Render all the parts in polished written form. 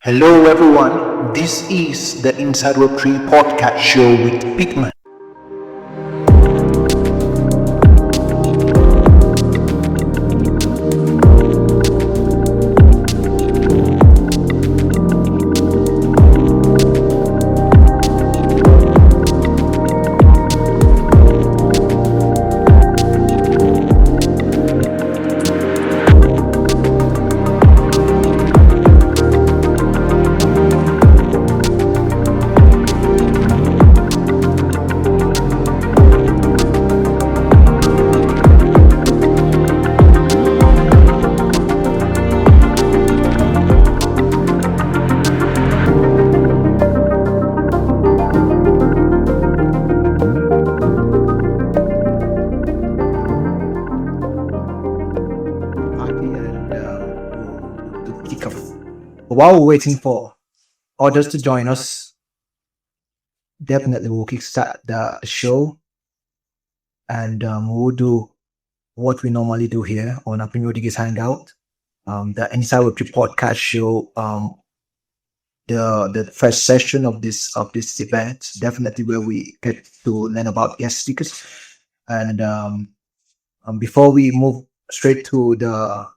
Hello everyone, this is the Inside Web3 podcast show with Pigman. To kick off. While we're waiting for others to join us, definitely we'll kickstart the show and we'll do what we normally do here on Apraemio Hangout, the Inside Web3 podcast show. The first session of this event, definitely where we get to learn about guest speakers. And before we move straight to the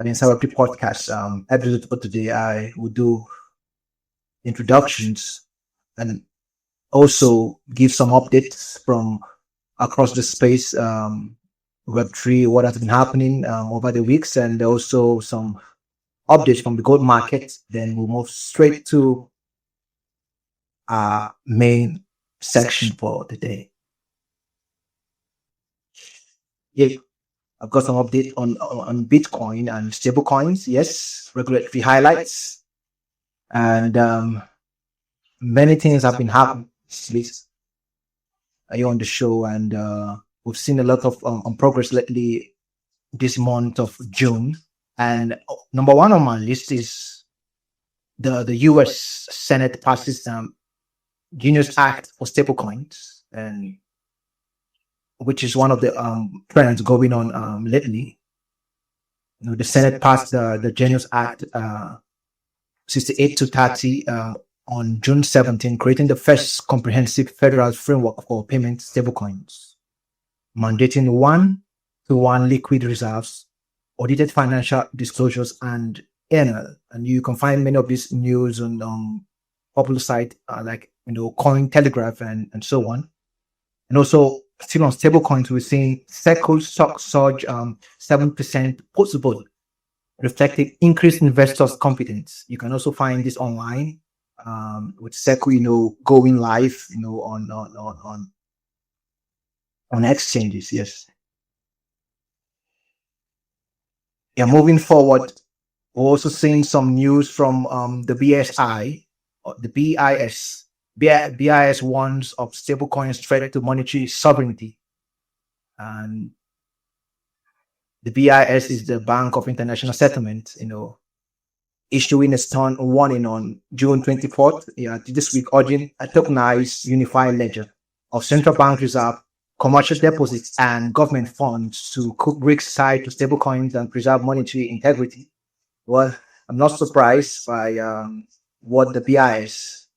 Inside Web3 podcast episode for today, I will do introductions and also give some updates from across the space, Web3, what has been happening over the weeks, and also some updates from the gold market. Then we'll move straight to our main section for the day. Yeah, I've got some update on Bitcoin and stablecoins. Yes, regulatory highlights, and many things have been happening. Please, are you on the show? And we've seen a lot of progress lately this month of June. And number one on my list is the U.S. Senate passes Genius Act for stablecoins, and which is one of the trends going on lately. You know, the Senate passed the Genius Act 68 to 30 on June 17, creating the first comprehensive federal framework for payment stablecoins, mandating one-to-one liquid reserves, audited financial disclosures, and AML. And you can find many of these news on popular sites like Coin Telegraph and so on. And also, still on stablecoins, we're seeing Circle stock surge 7% possible, reflecting increased investors' confidence. You can also find this online with Circle, going live, on exchanges. Yes. Yeah. Moving forward, we're also seeing some news from the BSI, or the BIS. BIS warns of stablecoins threat to monetary sovereignty. And the BIS is the Bank of International Settlement, issuing a stern warning on June 24th, this week, urging a tokenized unified ledger of central bank reserve, commercial deposits, and government funds to cook risks tied to stablecoins and preserve monetary integrity. Well, I'm not surprised by what the BIS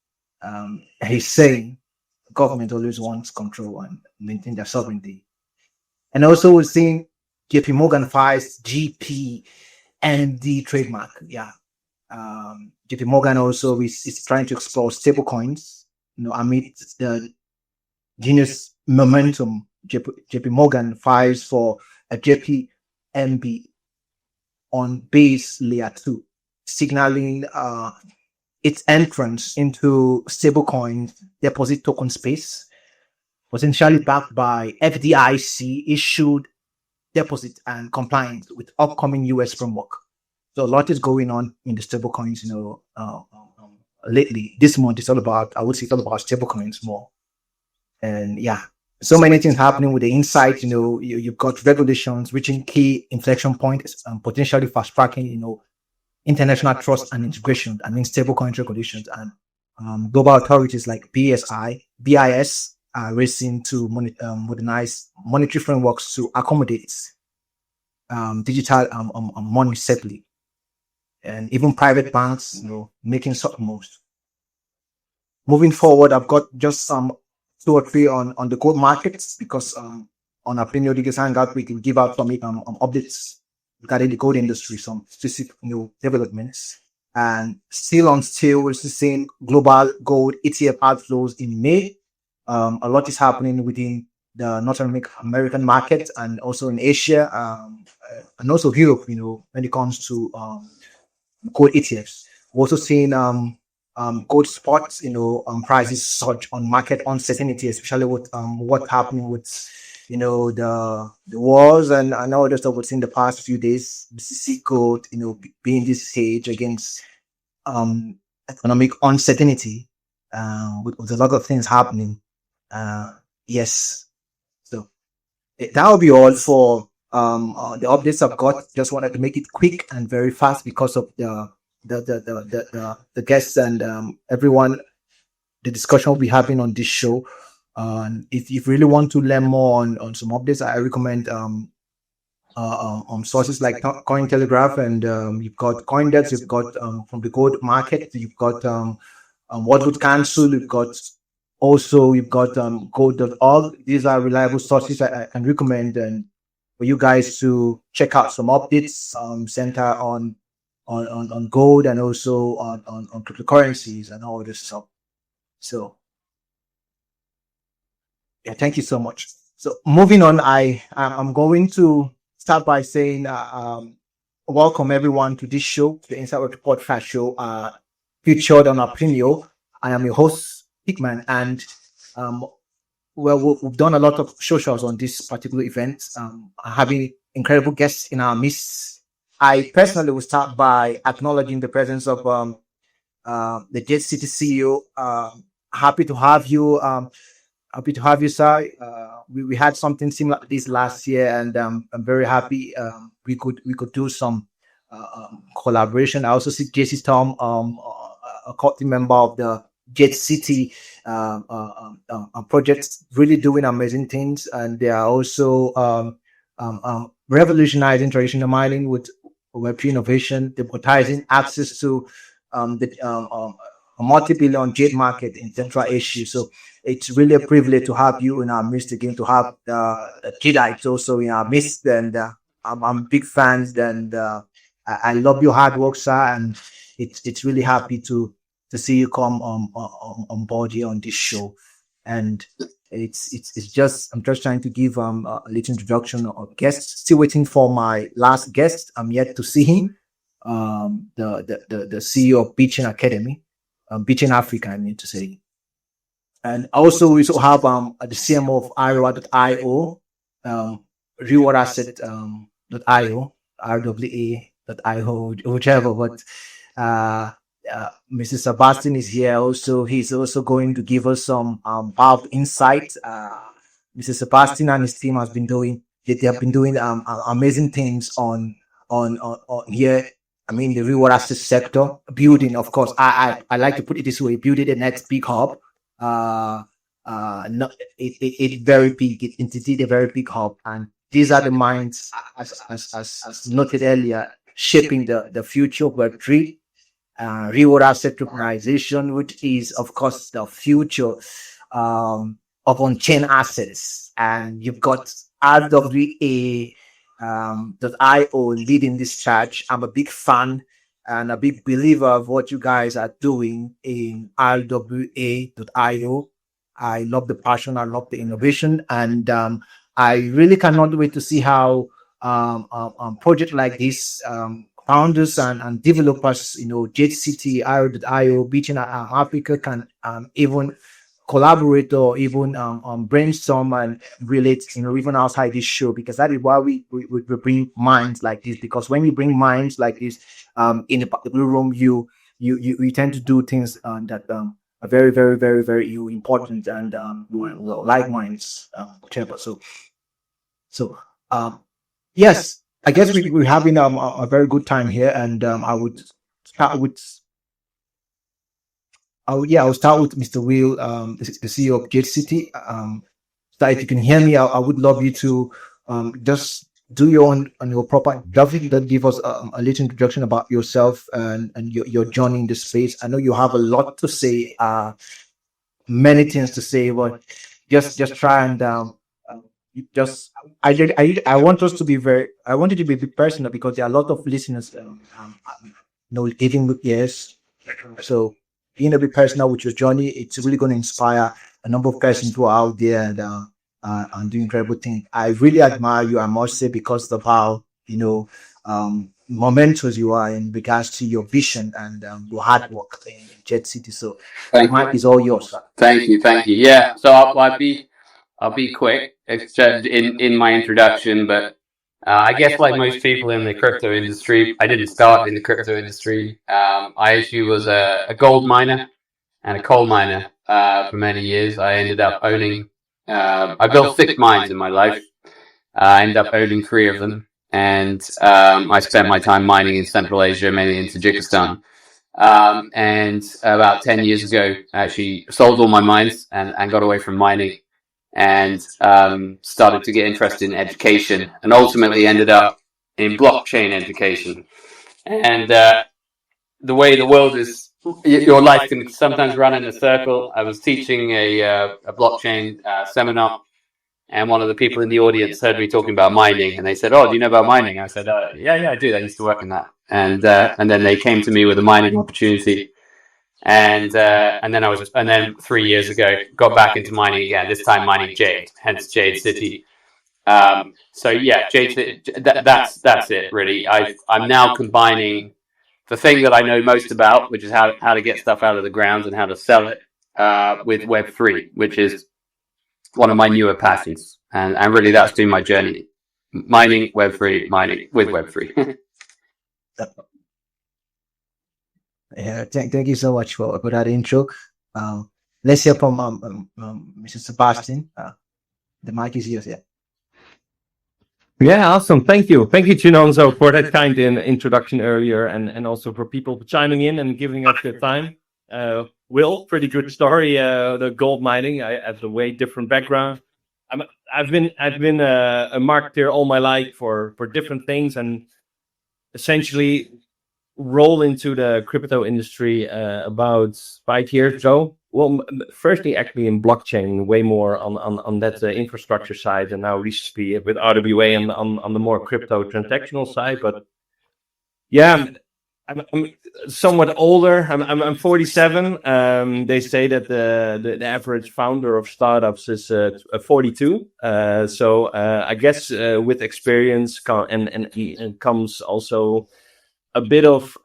is saying. The government always wants control and maintain their sovereignty. And also, we're seeing JP Morgan files GPMD trademark. Yeah. JP Morgan also is trying to explore stablecoins, amid the Genius momentum. JP Morgan files for a JPMB on base layer 2, signaling its entrance into stablecoin deposit token space, potentially backed by FDIC issued deposit and compliance with upcoming US framework. So a lot is going on in the stablecoins, lately. This month it's all about stablecoins more. And yeah, so many things happening with the insight. You've got regulations reaching key inflection points and potentially fast tracking, international trust and integration, stablecoin regulations, and global authorities like BIS are racing to modernize monetary frameworks to accommodate digital money safely. and even private banks, making certain moves. Moving forward, I've got just some two or three on the gold markets, because on our Apraemio Diggers Hangout we can give out some updates regarding the gold industry, some specific new developments. And still we're seeing global gold ETF outflows in May. A lot is happening within the North American market and also in Asia, and also Europe, when it comes to gold ETFs. We're also seeing gold spots, prices surge on market uncertainty, especially with what happening with the wars and all the stuff we've seen the past few days. BCC gold, being this stage against economic uncertainty, with a lot of things happening. Yes, so that will be all for the updates I've got. Just wanted to make it quick and very fast because of the guests and everyone, the discussion we'll be having on this show. If you really want to learn more on some updates, I recommend sources like Cointelegraph, and you've got CoinDesk, you've got from the gold market, you've got What Would Cancel, you've got gold.org. These are reliable sources I can recommend, and for you guys to check out some updates center on gold, and also on cryptocurrencies and all this stuff. So yeah, thank you so much. So moving on, I'm going to start by saying welcome everyone to this show, the Inside Report Fast Show, featured on Apraemio. I am your host, Hickman, and well, we've done a lot of socials on this particular event, having incredible guests in our midst. I personally will start by acknowledging the presence of the Jade City CEO. Happy to have you. Happy to have you, sir. We had something similar to this last year, and I'm very happy we could do some collaboration. I also see JC Storm, a core member of the Jade City project, really doing amazing things, and they are also revolutionizing traditional mining with Web3 innovation, democratizing access to a multi-billion jade market in Central Asia. So it's really a privilege to have you in our midst again, to have the Jadites also in our midst, and I'm big fans, and I love your hard work, sir, and it's really happy to see you come on board here on this show. And it's just, I'm just trying to give a little introduction of guests. Still waiting for my last guest. I'm yet to see him. The CEO of Beachin Academy, Beachin Africa, I mean to say. And also we also have the CMO of Iowa.io, Reward Asset .io, RWA.io, whichever. But Mr. Sebastiaan is here also. He's also going to give us some powerful insight. Mr. Sebastiaan and his team have been doing amazing things on here. I mean, the real asset sector, building, of course, I like to put it this way, building the next big hub. It very big, indeed a very big hub. And these are the minds, as noted earlier, shaping the future of Web3. Real asset tokenization, which is, of course, the future of on-chain assets. And you've got RWA .io leading this charge. I'm a big fan and a big believer of what you guys are doing in RWA.io. I love the passion, I love the innovation, and I really cannot wait to see how projects like this, founders and developers, Jade City, Io.io, Beachin Africa can even collaborate or even brainstorm and relate, even outside this show, because that is why we bring minds like this. Because when we bring minds like this in a particular room, you tend to do things that are very, very, very, very important, and like minds, whatever. So yes, I guess we're having a very good time here, and I would start with. I'll start with Mr. Will, the CEO of Jade City. So if you can hear me, I would love you to just do your own on your proper. David, that give us a little introduction about yourself and your journey in the space. I know you have a lot to say, many things to say, but just try and you just I want us to be very. I want you to be personal because there are a lot of listeners. Even yes. So being a bit personal with your journey, it's really going to inspire a number of persons who are out there and doing incredible things. I really admire you, I must say, because of how momentous you are in regards to your vision and your hard work in Jade City. So the mic is all yours. Thank you, thank you. Yeah, so I'll be quick in my introduction, but I guess like most people in the crypto industry, I didn't start in the crypto industry. I actually was a gold miner and a coal miner for many years. I ended up owning. I built 6 mines in my life. I ended up owning 3 of them, and I spent my time mining in Central Asia, mainly in Tajikistan. And about 10 years ago, I actually sold all my mines and got away from mining and started to get interested in education and ultimately ended up in blockchain education. And the way the world is, your life can sometimes run in a circle. I was teaching a blockchain seminar, and one of the people in the audience heard me talking about mining, and they said, "Oh, do you know about mining?" I said, "Yeah, I do. I used to work in that." And then they came to me with a mining opportunity, and then 3 years ago got back into mining again. This time mining jade, hence Jade City. So yeah, Jade. That's it really. I'm now combining the thing that I know most about, which is how to get stuff out of the ground and how to sell it, with Web3, which is one of my newer passions, and really that's been my journey: mining Web3, mining with Web3. Yeah, thank you so much for that intro. Let's hear from Mr. Sebastiaan. The mic is yours. Yeah. Yeah, awesome. Thank you, Chinonso, for that kind introduction earlier, and also for people chiming in and giving us their time. Will, pretty good story. The gold mining. I have a way different background. I've been a marketer all my life for different things, and essentially roll into the crypto industry about 5 years ago. Well, firstly, actually in blockchain, way more on that infrastructure side, and now recently with RWA on the more crypto transactional side. But yeah, I'm somewhat older. I'm 47. They say that the average founder of startups is 42. So I guess with experience and comes also a bit of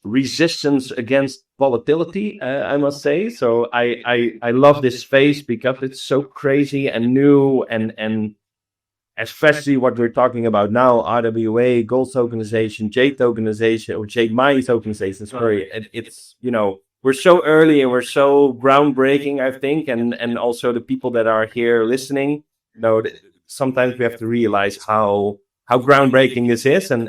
resistance against volatility, I must say. So I love this space because it's so crazy and new, and especially what we're talking about now, RWA, gold tokenization, Jade tokenization, or Jade mine tokenization. Sorry, it's we're so early and we're so groundbreaking, I think, and also the people that are here listening, sometimes we have to realize how groundbreaking this is, and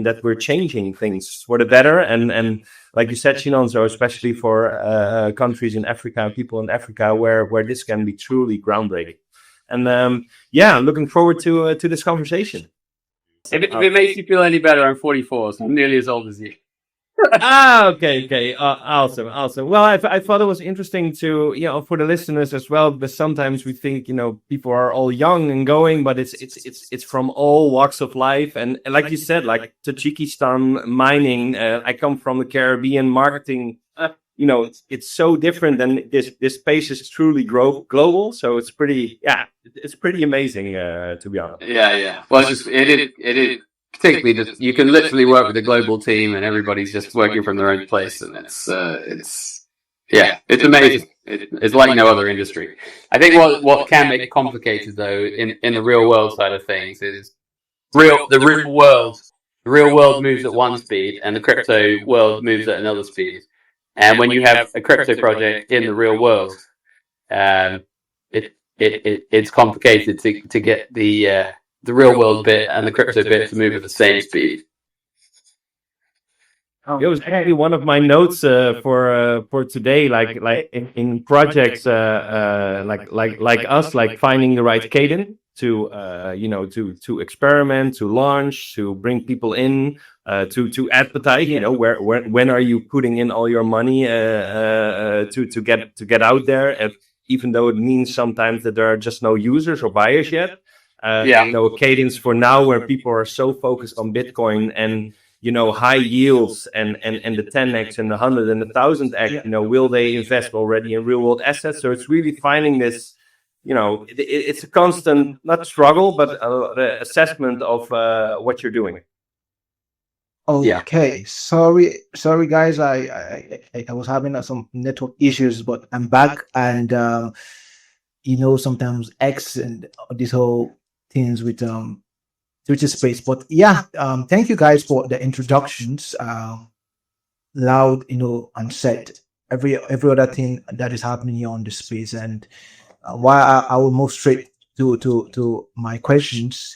that we're changing things for the better, and like you said, Chinonso, especially for countries in Africa, people in Africa, where this can be truly groundbreaking. And yeah, looking forward to this conversation. If it makes you feel any better, I'm 44, so I'm nearly as old as you. Okay. Awesome. Well, I thought it was interesting to, for the listeners as well, because sometimes we think, people are all young and going, but it's from all walks of life. And like you said, like Tajikistan mining, I come from the Caribbean marketing, it's so different, and this space is truly global. So it's pretty amazing, to be honest. Yeah. Well, it is. Particularly, you can literally work with a global team, and everybody's just working from their own place, and it's amazing. It's like no other industry. I think what can make it complicated, though, in the real world side of things, is the real world moves at one speed, and the crypto world moves at another speed. And when you have a crypto project in the real world, it's complicated to get the real world bit and the crypto bit to move at the same speed. It was actually one of my notes for today, like in projects like us, like finding the right cadence. to to experiment, to launch, to bring people in, to advertise. When are you putting in all your money to get out there? Even though it means sometimes that there are just no users or buyers yet. A cadence for now where people are so focused on Bitcoin and high yields and the 10x and the 100 and the 1000x. Will they invest already in real world assets? So it's really finding this. It's a constant, not struggle, but the assessment of what you're doing. Okay, sorry, guys. I was having some network issues, but I'm back, and sometimes X and this whole things with Twitter space. But yeah, thank you guys for the introductions, loud, and said every other thing that is happening here on the space, and why I will move straight to my questions,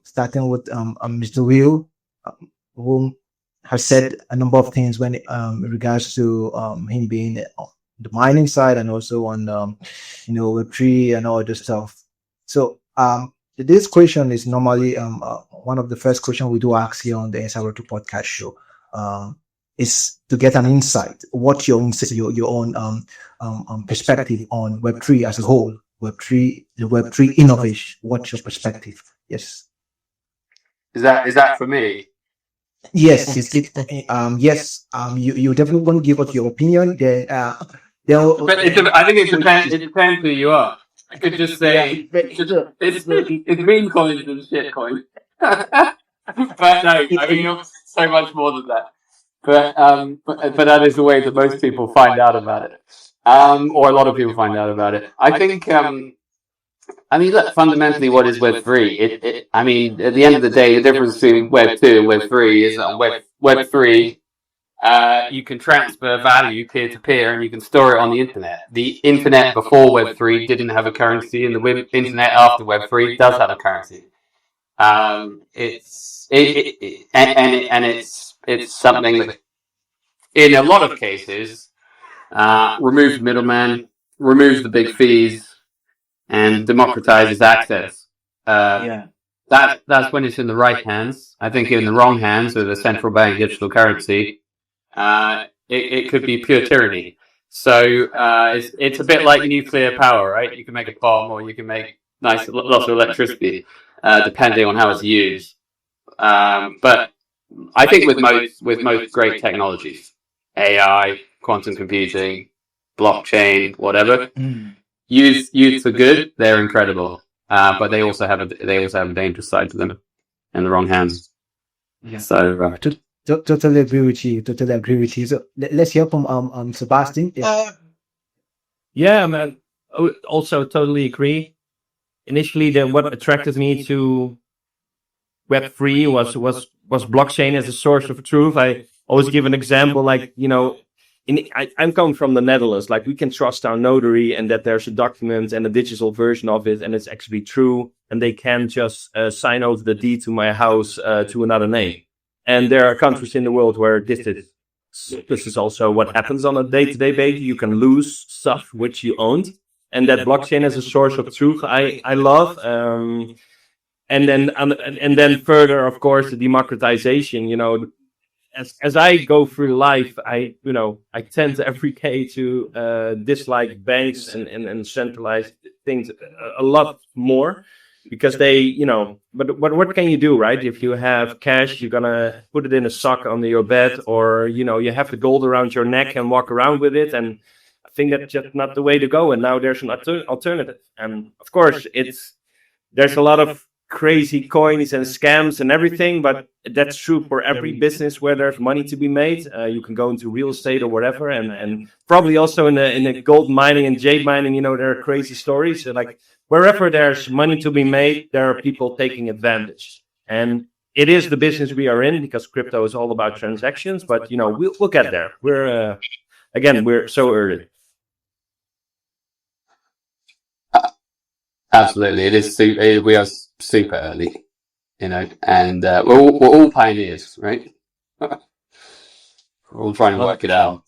starting with Mr. Will, who has said a number of things when in regards to him being on the mining side and also on Web3 and all this stuff. So this question is normally one of the first questions we do ask here on the SR2 podcast show. Is to get an insight, what your own perspective on Web3 as a whole, the Web3 innovation. What's your perspective? Yes. Is that for me? Yes. Yes. You definitely want to give us your opinion. Then, but I think it depends who you are. I could just say it's green coins and shit coins. But no, I mean so much more than that. But that is the way that most people find out about it, or a lot of people find out about it. I think, look, fundamentally, what is Web3? I mean, at the end of the day, the difference between Web2 and Web3 is that on Web3, you can transfer value peer to peer, and you can store it on the internet. The internet before Web3 didn't have a currency, and the internet after Web3 does have a currency. It's something that, in a lot of cases, removes the middleman, removes the big fees, and democratizes access. That's when it's in the right hands. I think in the wrong hands, with a central bank digital currency, it could be pure tyranny. So it's a bit like nuclear power, right? You can make a bomb, or you can make lots of electricity, depending on how it's used. But I think with most great technologies, AI, quantum computing, blockchain, whatever, used for good, they're incredible. But they also have a dangerous side to them in the wrong hands. Yeah. So totally agree with you. So let's hear from Sebastiaan. Yeah, man. Also totally agree. Initially, what attracted me to Web3 was blockchain as a source of truth. I always give an example, like, I'm coming from the Netherlands. Like, we can trust our notary and that there's a document and a digital version of it, and it's actually true, and they can just sign over the deed to my house to another name. And there are countries in the world where this is also what happens on a day-to-day basis. You can lose stuff which you owned, and that blockchain as a source of truth, I love. And then further, of course, the democratization. As I go through life, I tend every day to dislike banks and centralized things a lot more, because they, but what can you do, right? If you have cash, you're gonna put it in a sock under your bed, or you have the gold around your neck and walk around with it. And I think that's just not the way to go. And now there's an alternative, and of course there's a lot of crazy coins and scams and everything, but that's true for every business where there's money to be made. You can go into real estate or whatever, and probably also in the gold mining and jade mining, there are crazy stories. Like, wherever there's money to be made, there are people taking advantage, and it is the business we are in, because crypto is all about transactions. But we'll get there. We're so early. absolutely, it is. We are super early, and we're all pioneers, right? We're all trying to work it out.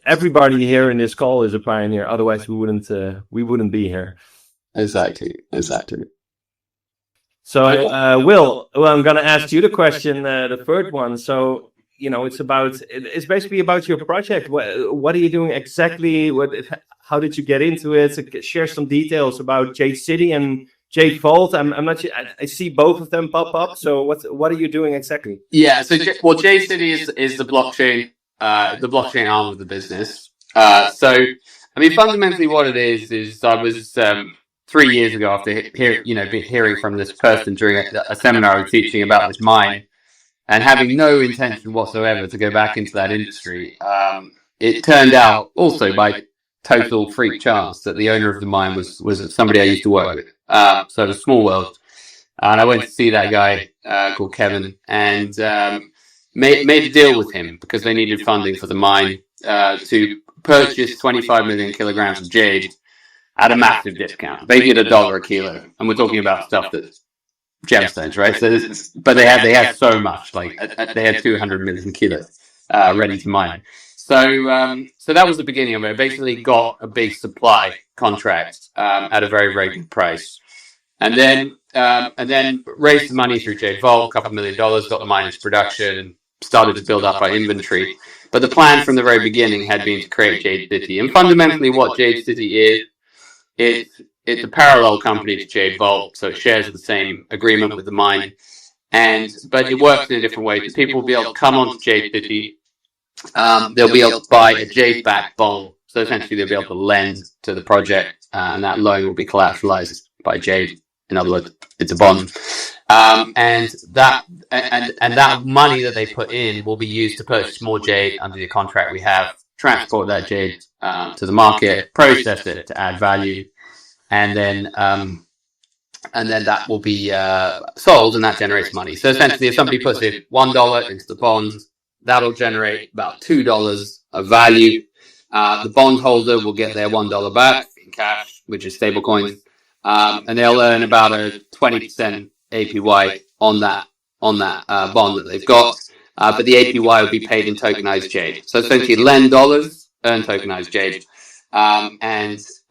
Everybody here in this call is a pioneer. Otherwise, we wouldn't be here. Exactly. So, Will, I'm going to ask you the question, the third one. So, it's basically about your project. What are you doing exactly? How did you get into it? So share some details about Jade City and Jade Vault. I'm not sure. I see both of them pop up. So what are you doing exactly? Yeah. So Jade City is the blockchain arm of the business. Fundamentally, what it is I was 3 years ago after hearing from this person during a seminar I was teaching about this mine, and having no intention whatsoever to go back into that industry. It turned out also by total freak chance that the owner of the mine was somebody I used to work with. So it was a small world. And I went to see that guy called Kevin and made a deal with him because they needed funding for the mine to purchase 25 million kilograms of jade at a massive discount, basically at $1 a kilo. And we're talking about stuff that's gemstones, right? But they had so much, like they had 200 million kilos ready to mine. So that was the beginning of it. I basically got a big supply contract at a very, very good price, and then raised the money through Jade Vault, $2 million, got the mine into production, and started to build up our inventory. But the plan from the very beginning had been to create Jade City, and fundamentally, what Jade City is. It's a parallel company to Jade Vault, so it shares the same agreement with the mine, but it works in a different way. People will be able to come onto Jade City, they'll be able to buy a Jade-backed bond, so essentially they'll be able to lend to the project, and that loan will be collateralized by Jade. In other words, it's a bond, and that money that they put in will be used to purchase more Jade under the contract we have, transport that Jade to the market, process it to add value. And then that will be sold, and that generates money. So essentially, if somebody puts in $1 into the bond, that'll generate about $2 of value. The bondholder will get their $1 back in cash, which is stablecoins, and they'll earn about a 20% APY on that bond that they've got. But the APY will be paid in tokenized Jade. So essentially, lend dollars, earn tokenized Jade.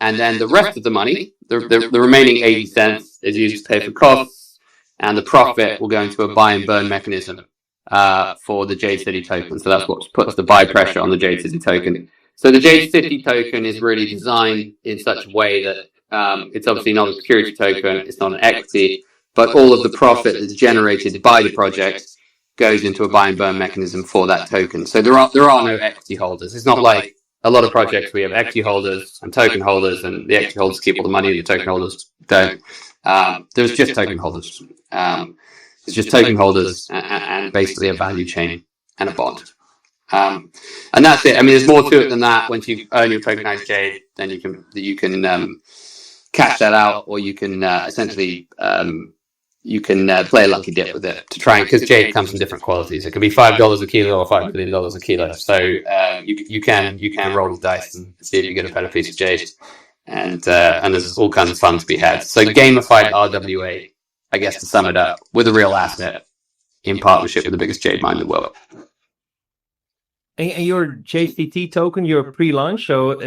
And then the rest of the money, the remaining 80 cents, is used to pay for costs, and the profit will go into a buy and burn mechanism for the Jade City token. So that's what puts the buy pressure on the Jade City token. So the Jade City token is really designed in such a way that it's obviously not a security token, it's not an equity, but all of the profit that's generated by the project goes into a buy and burn mechanism for that token. So there are no equity holders. It's not like a lot of projects we have equity holders and token holders, and the equity holders keep all the money and the token holders don't. There's just token holders. It's just token holders and basically a value chain and a bond. And that's it. I mean, there's more to it than that. Once you earn your tokenized Jade, then you can cash that out, or you can essentially play a lucky dip with it to try, because Jade comes in different qualities. It can be $5 a kilo or $5 million a kilo. So you can roll the dice and see if you get a better piece of Jade, and there's all kinds of fun to be had. So gamified RWA, I guess, to sum it up, with a real asset in partnership with the biggest Jade mine in the world. And your JCT token, your pre-launch, so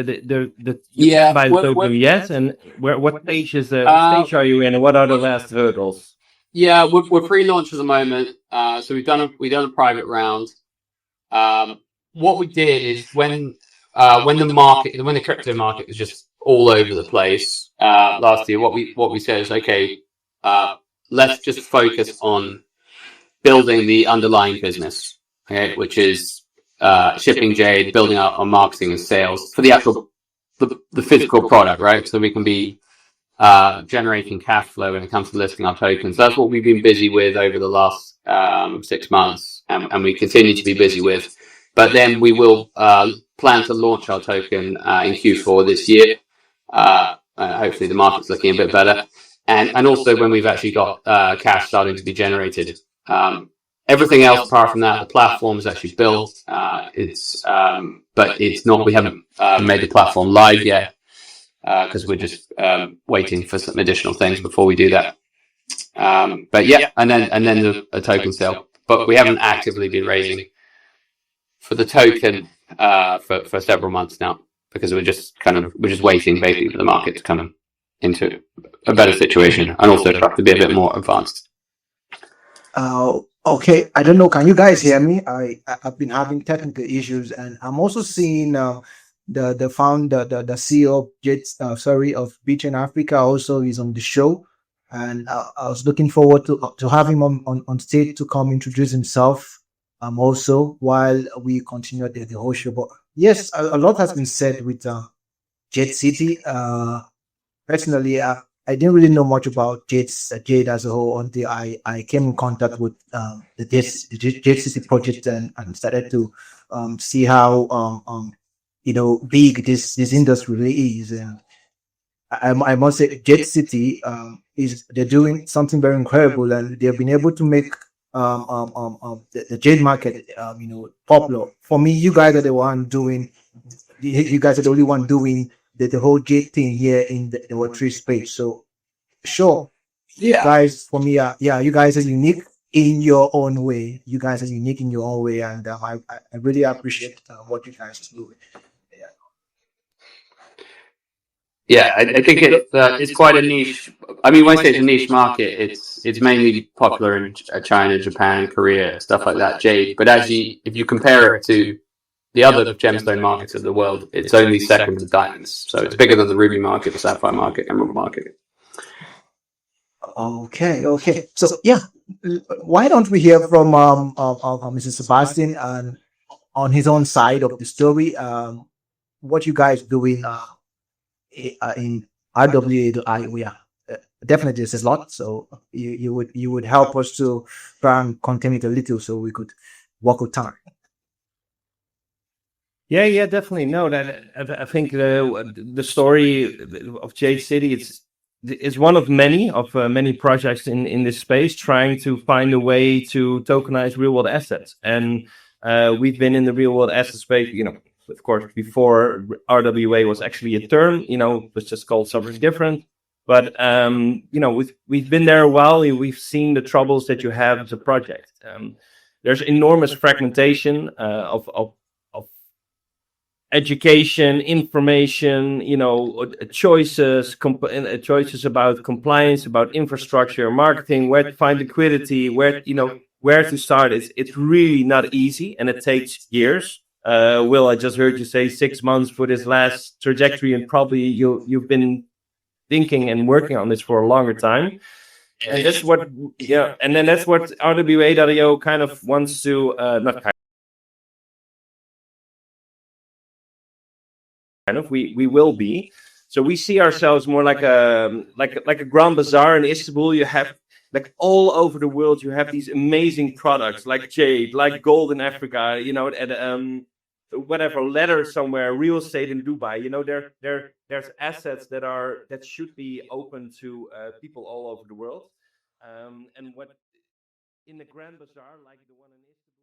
Yeah, by the token, yes. And what stage are you in, and what are the last hurdles? Yeah, we're pre-launch at the moment. So we've done a private round. What we did is when the crypto market was just all over the place last year, what we said is, okay, let's just focus on building the underlying business, okay, which is shipping Jade, building out our marketing and sales for the actual the physical product, right? So we can be generating cash flow when it comes to listing our tokens. That's what we've been busy with over the last 6 months, and we continue to be busy with. But then we will plan to launch our token in Q4 this year. Hopefully the market's looking a bit better. And also when we've actually got cash starting to be generated. Everything else apart from that, the platform is actually built. But it's not. We haven't made the platform live yet because we're just waiting for some additional things before we do that. But yeah, and then a token sale. But we haven't actively been raising for the token for several months now, because we're just waiting basically for the market to come into a better situation, and also try to be a bit more advanced. Okay, I don't know. Can you guys hear me? I've been having technical issues, and I'm also seeing the founder, the CEO of of Beach in Africa, also is on the show, and I was looking forward to have him on stage to come introduce himself. Also while we continue the whole show, but yes, a lot has been said with Jade City. Personally, I didn't really know much about Jade as a whole until I came in contact with the Jade City project, and started to see how big this industry really is. And I must say, Jade City is they're doing something very incredible, and they've been able to make the Jade market popular. For me, you guys are the one doing. You guys are the only one doing the whole Jade thing here in the Web3 space. So sure, Yeah. guys, for me, yeah, you guys are unique in your own way. You guys are unique in your own way, and I really appreciate what you guys are doing. Yeah, I think it's quite a niche. I mean, when I say it's a niche market, it's mainly popular in China, Japan, Korea, stuff like that. Jade, but if you compare it to the other gemstone markets of the world, it's only second to diamonds. So it's bigger than the ruby market, the sapphire market, emerald market. Okay. So yeah, why don't we hear from Mr. Sebastian and on his own side of the story, what you guys doing in RWA. Yeah, definitely there's a lot. So you would help us to try and contain it a little, so we could work with time. Yeah, definitely. No, that I think the story of Jade City is one of many projects in this space trying to find a way to tokenize real world assets, and we've been in the real world asset space, of course, before RWA was actually a term, it was just called something different. But we've been there a while. We've seen the troubles that you have as a project. There's enormous fragmentation of education, information, choices about compliance, about infrastructure, marketing, where to find liquidity, where to start. It's really not easy, and it takes years. Will, I just heard you say 6 months for this last trajectory, and probably you've been thinking and working on this for a longer time. And that's what, and then that's what RWA.io kind of wants to, not kind of, we will be. So we see ourselves more like a Grand Bazaar in Istanbul. You have like all over the world, you have these amazing products like jade, like gold in Africa, at whatever, leather somewhere, real estate in Dubai. There's assets that should be open to people all over the world. And what in the Grand Bazaar, like the one in Istanbul.